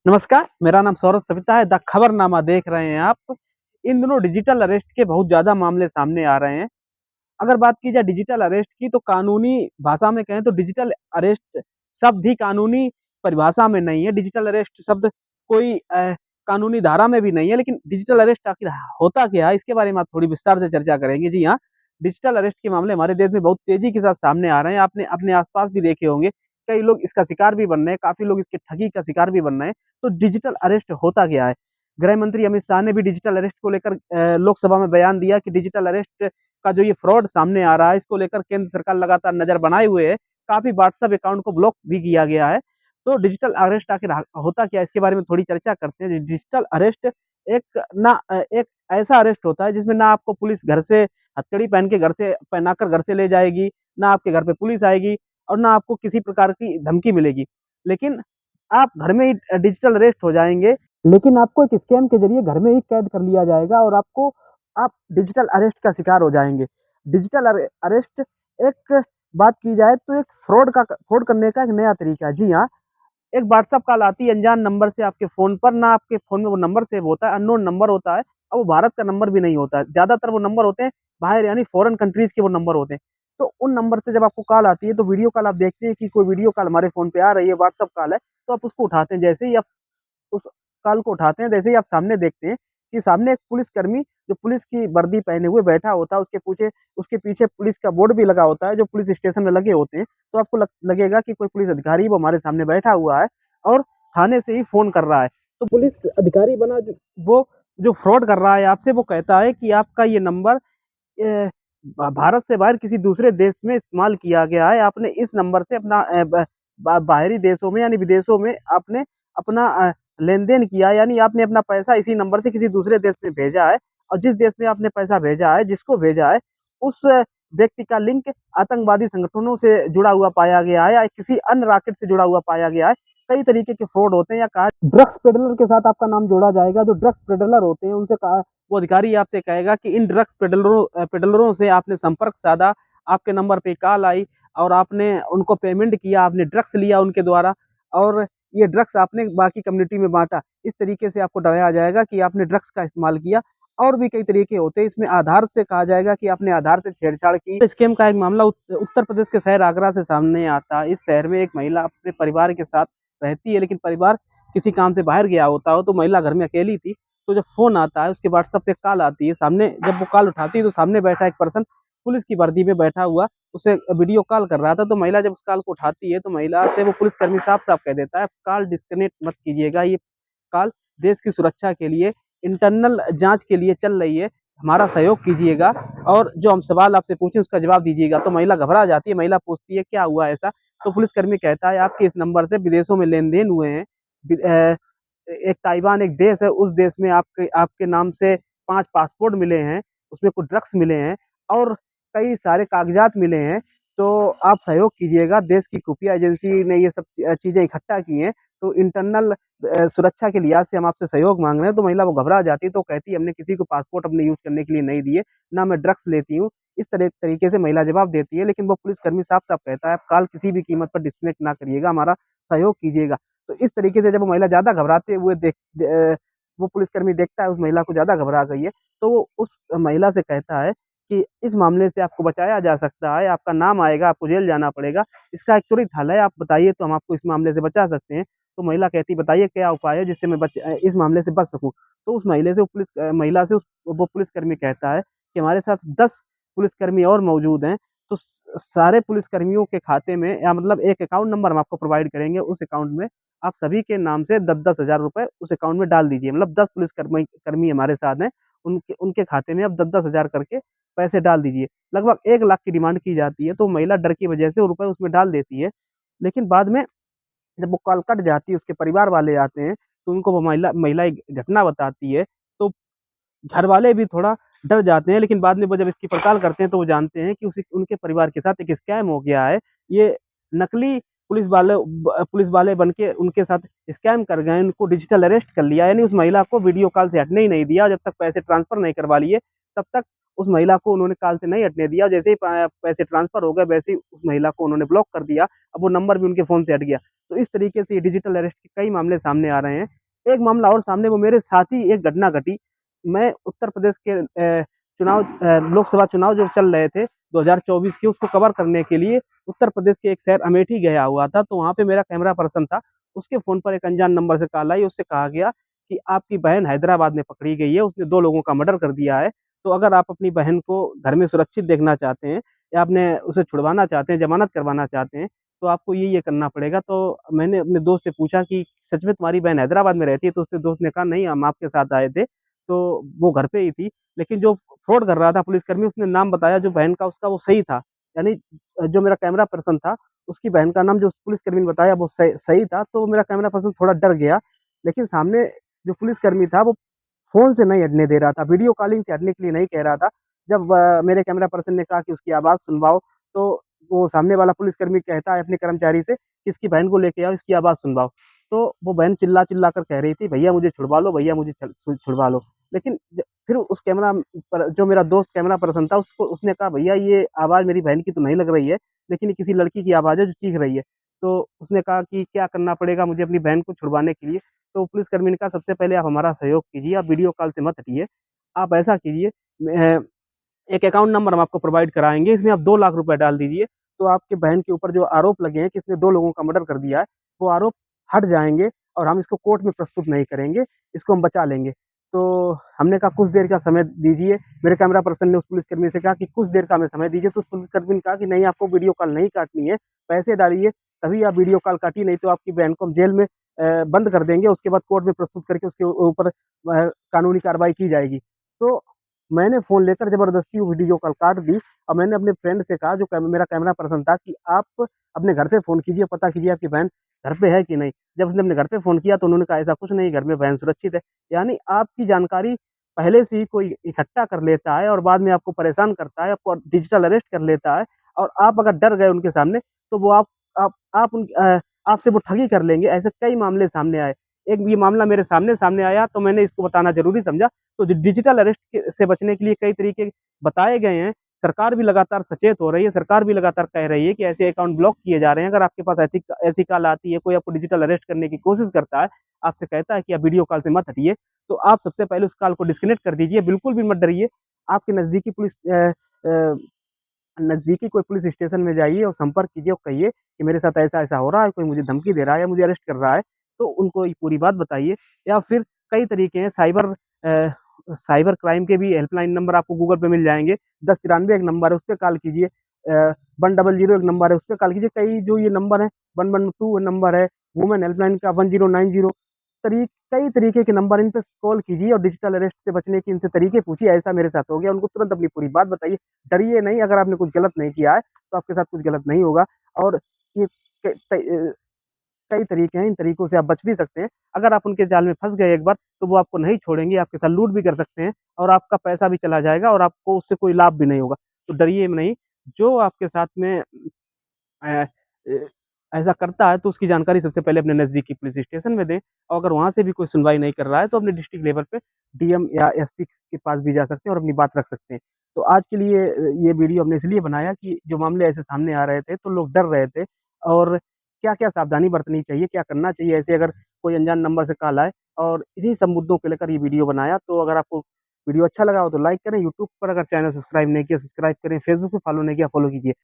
नमस्कार, मेरा नाम सौरभ सविता है। द खबरनामा देख रहे हैं आप। इन दिनों डिजिटल अरेस्ट के बहुत ज़्यादा मामले सामने आ रहे हैं। अगर बात की जाए डिजिटल अरेस्ट की तो कानूनी भाषा में कहें तो डिजिटल अरेस्ट शब्द ही कानूनी परिभाषा में नहीं है। डिजिटल अरेस्ट शब्द कोई कानूनी धारा में भी नहीं है, लेकिन डिजिटल अरेस्ट आखिर होता क्या है, इसके बारे में आप थोड़ी विस्तार से चर्चा करेंगे। जी हाँ, डिजिटल अरेस्ट के मामले हमारे देश में बहुत तेज़ी के साथ सामने आ रहे हैं। आपने अपने आस-पास भी देखे होंगे, कई लोग इसका शिकार भी बन रहे हैं, काफ़ी लोग इसके ठगी का शिकार भी बन रहे हैं। तो डिजिटल अरेस्ट होता क्या है? गृह मंत्री अमित शाह ने भी डिजिटल अरेस्ट को लेकर लोकसभा में बयान दिया कि डिजिटल अरेस्ट का जो ये फ्रॉड सामने आ रहा है, इसको लेकर केंद्र सरकार लगातार नज़र बनाए हुए है। काफ़ी व्हाट्सएप अकाउंट को ब्लॉक भी किया गया है। तो डिजिटल अरेस्ट आखिर होता क्या है, इसके बारे में थोड़ी चर्चा करते हैं। डिजिटल अरेस्ट एक ऐसा अरेस्ट होता है जिसमें ना आपको पुलिस घर से हथकड़ी पहन के घर से पहनाकर घर से ले जाएगी, ना आपके घर पे पुलिस आएगी और ना आपको किसी प्रकार की धमकी मिलेगी। लेकिन आप घर में ही डिजिटल अरेस्ट हो जाएँगे, लेकिन आपको एक स्कैम के ज़रिए घर में ही कैद कर लिया जाएगा और आप डिजिटल अरेस्ट का शिकार हो जाएँगे। डिजिटल अरेस्ट एक बात की जाए तो एक फ्रॉड करने का एक नया तरीका है। जी हाँ, एक व्हाट्सएप कॉल आती है अनजान नंबर से आपके फ़ोन पर, ना आपके फ़ोन में वो नंबर सेव होता है, अननोन नंबर होता है और वो भारत का नंबर भी नहीं होता है। ज़्यादातर वो नंबर होते हैं बाहर यानी फ़ॉरेन कंट्रीज़ के वो नंबर होते हैं। तो उन नंबर से जब आपको कॉल आती है तो वीडियो कॉल आप देखते हैं कि कोई वीडियो कॉल हमारे फ़ोन पे आ रही है, व्हाट्सएप कॉल है, तो आप उसको उठाते हैं। जैसे ही आप उस कॉल को उठाते हैं, जैसे ही आप सामने देखते हैं कि सामने एक पुलिसकर्मी जो पुलिस की वर्दी पहने हुए बैठा होता है, उसके पीछे पुलिस का बोर्ड भी लगा होता है, जो पुलिस स्टेशन में लगे होते हैं। तो आपको लगेगा कि कोई पुलिस अधिकारी वो हमारे सामने बैठा हुआ है और थाने से ही फ़ोन कर रहा है। तो पुलिस अधिकारी बना वो जो फ्रॉड कर रहा है आपसे, वो कहता है कि आपका ये नंबर भारत से बाहर किसी दूसरे देश में इस्तेमाल किया गया है। आपने इस नंबर से अपना बाहरी देशों में यानी विदेशों में आपने अपना लेन-देन किया, यानी आपने अपना पैसा इसी नंबर से किसी दूसरे देश में भेजा है और जिस देश में आपने पैसा भेजा है, जिसको भेजा है, उस व्यक्ति का लिंक आतंकवादी संगठनों से जुड़ा हुआ पाया गया है या किसी अन्य रॉकेट से जुड़ा हुआ पाया गया है। कई तरीके के फ्रॉड होते हैं, या कहा ड्रग्स पेडलर के साथ आपका नाम जोड़ा जाएगा। जो ड्रग्स पेडलर होते हैं उनसे कहा, वो अधिकारी आपसे कहेगा कि इन ड्रग्स पेडलरों से आपने संपर्क साधा, आपके नंबर पे कॉल आई और आपने उनको पेमेंट किया, आपने ड्रग्स लिया उनके द्वारा और ये ड्रग्स आपने बाकी कम्युनिटी में बाँटा। इस तरीके से आपको डराया जाएगा कि आपने ड्रग्स का इस्तेमाल किया। और भी कई तरीके होते हैं, इसमें आधार से कहा जाएगा कि आपने आधार से छेड़छाड़ की। स्कैम का एक मामला उत्तर प्रदेश के शहर आगरा से सामने आता है। इस शहर में एक महिला अपने परिवार के साथ रहती है, लेकिन परिवार किसी काम से बाहर गया होता हो, तो महिला घर में अकेली थी। तो जब फ़ोन आता है, उसके व्हाट्सएप पे कॉल आती है, सामने जब वो कॉल उठाती है तो सामने बैठा एक पर्सन पुलिस की वर्दी में बैठा हुआ उसे वीडियो कॉल कर रहा था। तो महिला जब उस कॉल को उठाती है तो महिला से वो पुलिसकर्मी साफ-साफ कह देता है, कॉल डिस्कनेक्ट मत कीजिएगा, ये कॉल देश की सुरक्षा के लिए, इंटरनल जाँच के लिए चल रही है, हमारा सहयोग कीजिएगा और जो हम सवाल आपसे पूछे उसका जवाब दीजिएगा। तो महिला घबरा जाती है, महिला पूछती है क्या हुआ ऐसा? तो पुलिसकर्मी कहता है आपके इस नंबर से विदेशों में लेन-देन हुए हैं। एक ताइवान एक देश है, उस देश में आपके आपके नाम से 5 पासपोर्ट मिले हैं, उसमें कुछ ड्रग्स मिले हैं और कई सारे कागज़ात मिले हैं, तो आप सहयोग कीजिएगा। देश की खुफिया एजेंसी ने ये सब चीज़ें इकट्ठा की हैं, तो इंटरनल सुरक्षा के लिहाज़ से हम आपसे सहयोग माँग रहे हैं। तो महिला वो घबरा जाती है, तो कहती है हमने किसी को पासपोर्ट अपने यूज़ करने के लिए नहीं दिए, ना मैं ड्रग्स लेती हूँ। इस तरीके से महिला जवाब देती है, लेकिन वो पुलिसकर्मी साफ-साफ कहता है, "आप कॉल किसी भी कीमत पर डिस्कनेक्ट ना करिएगा, हमारा सहयोग कीजिएगा।" तो इस तरीके से जब वो महिला ज़्यादा घबराते हुए वो पुलिसकर्मी देखता है उस महिला को ज़्यादा घबरा गई है, तो वो उस महिला से कहता है कि इस मामले से आपको बचाया जा सकता है, आपका नाम आएगा, आपको जेल जाना पड़ेगा, इसका एक त्वरित हल है, आप बताइए तो हम आपको इस मामले से बचा सकते हैं। तो महिला कहती है बताइए क्या उपाय है जिससे मैं इस मामले से बच सकूँ? तो उस महिला से वो पुलिसकर्मी कहता है कि हमारे साथ 10 पुलिसकर्मी और मौजूद हैं, तो सारे पुलिसकर्मियों के खाते में या मतलब एक अकाउंट नंबर हम आपको प्रोवाइड करेंगे, उस अकाउंट में आप सभी के नाम से 10-10 हज़ार रुपए उस अकाउंट में डाल दीजिए। मतलब 10 कर्मी हमारे साथ हैं, उनके उनके खाते में आप 10-10 हज़ार करके पैसे डाल दीजिए। लगभग 1 लाख की डिमांड की जाती है, तो महिला डर की वजह से वो रुपए उसमें डाल देती है। लेकिन बाद में जब वो कॉल कट जाती है, उसके परिवार वाले आते हैं, तो उनको वो महिला महिला एक घटना बताती है, तो घरवाले भी थोड़ा डर जाते हैं, लेकिन बाद में वो जब इसकी पड़ताल करते हैं, तो वो जानते हैं कि उनके परिवार के साथ एक स्कैम हो गया है। ये नकली पुलिस वाले बन के उनके साथ स्कैम कर गए हैं, उनको डिजिटल अरेस्ट कर लिया, यानी उस महिला को वीडियो कॉल से हटने ही नहीं दिया, जब तक पैसे ट्रांसफर नहीं करवा लिए, तब तक उस महिला को उन्होंने कॉल से नहीं हटने दिया। जैसे ही पैसे ट्रांसफर हो गए, वैसे ही उस महिला को उन्होंने ब्लॉक कर दिया। अब वो नंबर भी उनके फ़ोन से हट गया। तो इस तरीके से ये डिजिटल अरेस्ट के कई मामले सामने आ रहे हैं। एक मामला और सामने, वो मेरे साथ ही एक घटना घटी। मैं उत्तर प्रदेश के लोकसभा चुनाव जो चल रहे थे 2024 के, उसको कवर करने के लिए उत्तर प्रदेश के एक शहर अमेठी गया हुआ था। तो वहाँ पे मेरा कैमरा पर्सन था, उसके फ़ोन पर एक अनजान नंबर से कॉल आई। उससे कहा गया कि आपकी बहन हैदराबाद में पकड़ी गई है, उसने 2 लोगों का मर्डर कर दिया है। तो अगर आप अपनी बहन को घर में सुरक्षित देखना चाहते हैं या आपने उसे छुड़वाना चाहते हैं, ज़मानत करवाना चाहते हैं, तो आपको ये करना पड़ेगा। तो मैंने अपने दोस्त से पूछा कि सच में तुम्हारी बहन हैदराबाद में रहती है? तो उसके दोस्त ने कहा नहीं, हम आपके साथ आए थे, तो वो घर पे ही थी। लेकिन जो फ्रॉड कर रहा था पुलिसकर्मी, उसने नाम बताया जो बहन का उसका, वो सही था। यानी जो मेरा कैमरा पर्सन था, उसकी बहन का नाम जो पुलिसकर्मी ने बताया वो सही था। तो मेरा कैमरा पर्सन थोड़ा डर गया। लेकिन सामने जो पुलिसकर्मी था, वो फ़ोन से नहीं हटने दे रहा था, वीडियो कॉलिंग से हटने के लिए नहीं कह रहा था। जब मेरे कैमरा पर्सन ने कहा कि उसकी आवाज़ सुनवाओ, तो वो सामने वाला पुलिसकर्मी कहता है अपने कर्मचारी से कि इसकी बहन को लेके आओ, इसकी आवाज़ सुनवाओ। तो वो बहन चिल्ला-चिल्ला कर कह रही थी, भैया मुझे छुड़वा लो, भैया मुझे छुड़वा लो। लेकिन फिर उस कैमरा पर जो मेरा दोस्त कैमरा पर्सन था, उसने कहा, भैया ये आवाज़ मेरी बहन की तो नहीं लग रही है, लेकिन ये किसी लड़की की आवाज़ है जो चीख रही है। तो उसने कहा कि क्या करना पड़ेगा मुझे अपनी बहन को छुड़वाने के लिए? तो पुलिसकर्मी ने कहा, सबसे पहले आप हमारा सहयोग कीजिए, आप वीडियो कॉल से मत हटिए। आप ऐसा कीजिए, मैं एक अकाउंट नंबर हम आपको प्रोवाइड कराएँगे, इसमें आप 2 लाख रुपए डाल दीजिए, तो आपकी बहन के ऊपर जो आरोप लगे हैं कि इसने 2 लोगों का मर्डर कर दिया है, वो आरोप हट जाएँगे और हम इसको कोर्ट में प्रस्तुत नहीं करेंगे, इसको हम बचा लेंगे। तो हमने कहा कुछ देर का समय दीजिए, मेरे कैमरा पर्सन ने उस पुलिसकर्मी से कहा कि कुछ देर का हमें समय दीजिए, तो उस पुलिसकर्मी ने कहा कि नहीं, आपको वीडियो कॉल नहीं काटनी है, पैसे डालिए, तभी आप वीडियो कॉल काटिए, नहीं तो आपकी बहन को हम जेल में बंद कर देंगे, उसके बाद कोर्ट में प्रस्तुत करके उसके ऊपर कानूनी कार्रवाई की जाएगी। तो मैंने फ़ोन लेकर ज़बरदस्ती वो वीडियो कॉल काट दी और मैंने अपने फ्रेंड से कहा, जो मेरा कैमरा पर्सन था, कि आप अपने घर पे फ़ोन कीजिए, पता कीजिए आपकी बहन घर पे है कि नहीं। जब उसने अपने घर पे फ़ोन किया तो उन्होंने कहा ऐसा कुछ नहीं, घर में बहन सुरक्षित है। यानी आपकी जानकारी पहले से ही कोई इकट्ठा कर लेता है और बाद में आपको परेशान करता है, आपको डिजिटल अरेस्ट कर लेता है और आप अगर डर गए उनके सामने, तो वो आप आपसे वो ठगी कर लेंगे। ऐसे कई मामले सामने आए। एक ये मामला मेरे सामने आया, तो मैंने इसको बताना ज़रूरी समझा। तो डिजिटल अरेस्ट से बचने के लिए कई तरीके बताए गए हैं। सरकार भी लगातार सचेत हो रही है, सरकार भी लगातार कह रही है कि ऐसे अकाउंट ब्लॉक किए जा रहे हैं। अगर आपके पास ऐसी कॉल आती है, कोई आपको डिजिटल अरेस्ट करने की कोशिश करता है, आपसे कहता है कि आप वीडियो कॉल से मत हटिए, तो आप सबसे पहले उस कॉल को डिस्कनेक्ट कर दीजिए, बिल्कुल भी मत डरिए। आपके नज़दीकी कोई पुलिस स्टेशन में जाइए और संपर्क कीजिए और कहिए कि मेरे साथ ऐसा-ऐसा हो रहा है, कोई मुझे धमकी दे रहा है या मुझे अरेस्ट कर रहा है, तो उनको ये पूरी बात बताइए। या फिर कई तरीके हैं, साइबर क्राइम के भी हेल्पलाइन नंबर आपको गूगल पे मिल जाएँगे। 1093 एक नंबर है, उस पे कॉल कीजिए। 100 एक नंबर है, उस पे कॉल कीजिए। कई जो ये नंबर हैं, 112 नंबर है, वुमेन हेल्पलाइन का 1090, कई तरीके के नंबर, इन पे कॉल कीजिए और डिजिटल अरेस्ट से बचने के इनसे तरीके पूछिए, ऐसा मेरे साथ हो गया। उनको तुरंत अपनी पूरी बात बताइए। डरिए नहीं, अगर आपने कुछ गलत नहीं किया है, तो आपके साथ कुछ गलत नहीं होगा। और ये क क कई तरीके हैं, इन तरीकों से आप बच भी सकते हैं। अगर आप उनके जाल में फँस गए एक बार, तो वो आपको नहीं छोड़ेंगे, आपके साथ लूट भी कर सकते हैं और आपका पैसा भी चला जाएगा और आपको उससे कोई लाभ भी नहीं होगा। तो डरिए नहीं, जो आपके साथ में अ अ, ऐसा करता है, तो उसकी जानकारी सबसे पहले अपने नज़दीकी पुलिस स्टेशन में दें और अगर वहाँ से भी कोई सुनवाई नहीं कर रहा है, तो अपने डिस्ट्रिक्ट लेवल पे डीएम या एसपी के पास भी जा सकते हैं और अपनी बात रख सकते हैं। तो आज के लिए ये वीडियो हमने इसलिए बनाया कि जो मामले ऐसे सामने आ रहे थे, तो लोग डर रहे थे और क्या-क्या सावधानी बरतनी चाहिए, क्या करना चाहिए ऐसे अगर कोई अनजान नंबर से कॉल आए, और इन्हीं सब मुद्दों को लेकर ये वीडियो बनाया। तो अगर आपको वीडियो अच्छा लगा हो तो लाइक करें, यूट्यूब पर अगर चैनल सब्सक्राइब नहीं किया, सब्सक्राइब करें, फेसबुक पे फॉलो नहीं किया, फॉलो कीजिए।